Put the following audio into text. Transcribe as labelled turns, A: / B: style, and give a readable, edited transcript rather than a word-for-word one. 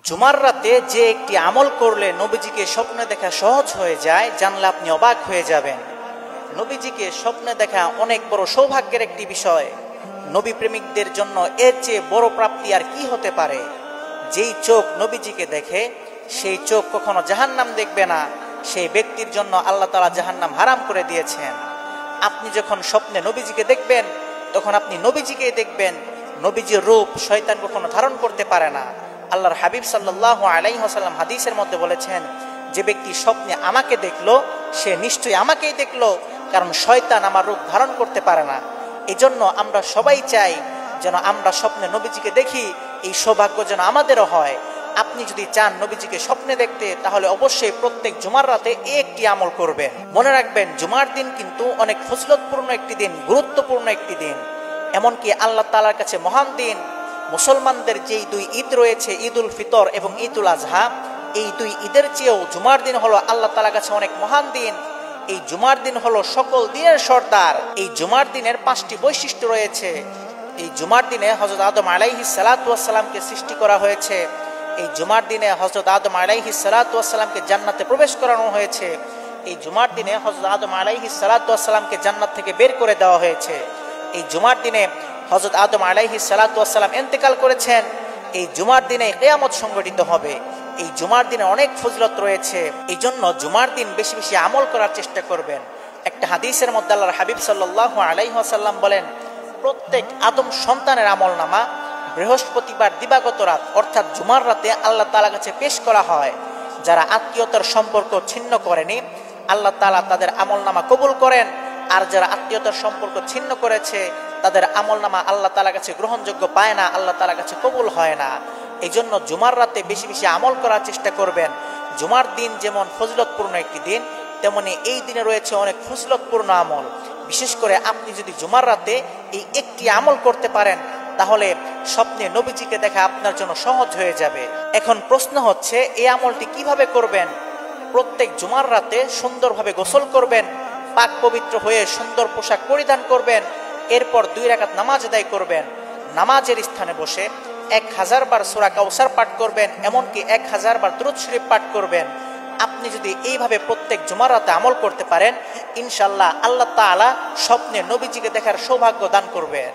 A: জুমার রাতে যে একটি আমল করলে নবীজিকে স্বপ্নে দেখা সহজ হয়ে যায়, জানলে আপনি অবাক হয়ে যাবেন। নবীজিকে স্বপ্নে দেখা অনেক বড় সৌভাগ্যের একটি বিষয়। নবী প্রেমিকদের জন্য এর চেয়ে বড় প্রাপ্তি আর কি হতে পারে। যেই চোখ নবীজিকে দেখে সেই চোখ কখনো জাহান্নাম দেখবে না, সেই ব্যক্তির জন্য আল্লাহ তাআলা জাহান্নাম হারাম করে দিয়েছেন। আপনি যখন স্বপ্নে নবীজিকে দেখবেন তখন আপনি নবীজিকেই দেখবেন। নবীজির রূপ শয়তান কখনো ধারণ করতে পারে না। আল্লাহর হাবিব সাল্লাল্লাহু আলাইহি ওয়াসাল্লাম হাদিসের মধ্যে বলেছেন, যে ব্যক্তি স্বপ্নে আমাকে দেখলো সে নিশ্চয়ই আমাকেই দেখলো, কারণ শয়তান আমার রূপ ধারণ করতে পারে না। এই জন্য আমরা সবাই চাই যেন আমরা স্বপ্নে নবীজিকে দেখি, এই সৌভাগ্য যেন আমাদেরও হয়। আপনি যদি চান নবীজিকে স্বপ্নে দেখতে, তাহলে অবশ্যই প্রত্যেক জুমার রাতে একটি আমল করবেন। মনে রাখবেন, জুমার দিন কিন্তু অনেক ফজিলতপূর্ণ একটি দিন, গুরুত্বপূর্ণ একটি দিন, এমনকি আল্লাহ তাআলার কাছে মহান দিন। মুসলমানদের যেই দুই ঈদ রয়েছে, ঈদ উল ফিতর এবং ঈদ উল আজহা, এই দুই ঈদের চেয়েও জুমার দিন হলো আল্লাহ তাআলার কাছে অনেক মহান দিন। এই জুমার দিন হলো সকল দিনের সর্দার। এই জুমার দিনের 5টি বৈশিষ্ট্য রয়েছে। এই জুমার দিনে হযরত আদম আলাইহিস সালাতু ওয়াস সালামকে সৃষ্টি করা হয়েছে। এই জুমার দিনে হযরত আদম আলাইহিস সালাতু ওয়াস সালামকে জান্নাতে প্রবেশ করানো হয়েছে। এই জুমার দিনে হযরত আদম আলাইহিস সালাতু ওয়াস সালামকে জান্নাত থেকে বের করে দেওয়া হয়েছে। এই জুমার দিনে হযরত আদম আলাইহিস সালাতু ওয়াস সালাম ইন্তেকাল করেছেন। এই জুমার দিনে কিয়ামত সংঘটিত হবে। এই জুমার দিনে অনেক ফজিলত রয়েছে। এই জন্য জুমার দিন বেশি বেশি আমল করার চেষ্টা করবেন। একটা হাদিসের মধ্যে আল্লাহর হাবিব সাল্লাল্লাহু আলাইহি ওয়াসাল্লাম বলেন, প্রত্যেক আদম সন্তানের আমলনামা বৃহস্পতিবার দিবাগত রাত অর্থাৎ জুমার রাতে আল্লাহ তাআলার কাছে পেশ করা হয়। যারা আত্মীয়তার সম্পর্ক ছিন্ন করেনি, আল্লাহ তাআলা তাদের আমলনামা কবুল করেন। আর যারা আত্মীয়তার সম্পর্ক ছিন্ন করেছে, তাদের আমলনামা আল্লাহ তাআলার কাছে গ্রহণযোগ্য পায় না, আল্লাহ তাআলার কাছে কবুল হয় না। এই জন্য জুমার রাতে বেশি বেশি আমল করার চেষ্টা করবেন। জুমার দিন যেমন ফজিলতপূর্ণ একটি দিন, তেমনি এই দিনে রয়েছে অনেক ফজিলতপূর্ণ আমল। বিশেষ করে আপনি যদি জুমার রাতে এই একটি আমল করতে পারেন, তাহলে স্বপ্নে নবীজিকে দেখা আপনার জন্য সহজ হয়ে যাবে। এখন প্রশ্ন হচ্ছে, এই আমলটি কিভাবে করবেন? প্রত্যেক জুমার রাতে সুন্দরভাবে গোসল করবেন, পাক পবিত্র হয়ে সুন্দর পোশাক পরিধান করবেন। এরপর 2 রাকাত নামাজ আদায় করবেন। নামাজের স্থানে বসে 1000 বার সূরা কাউসার পাঠ করবেন, এমনকি 1000 বার দুরূদ শরীফ পাঠ করবেন। আপনি যদি এইভাবে প্রত্যেক জুমার রাতে আমল করতে পারেন, ইনশাআল্লাহ আল্লাহ তাআলা স্বপ্নে নবীজিকে দেখার সৌভাগ্য দান করবেন।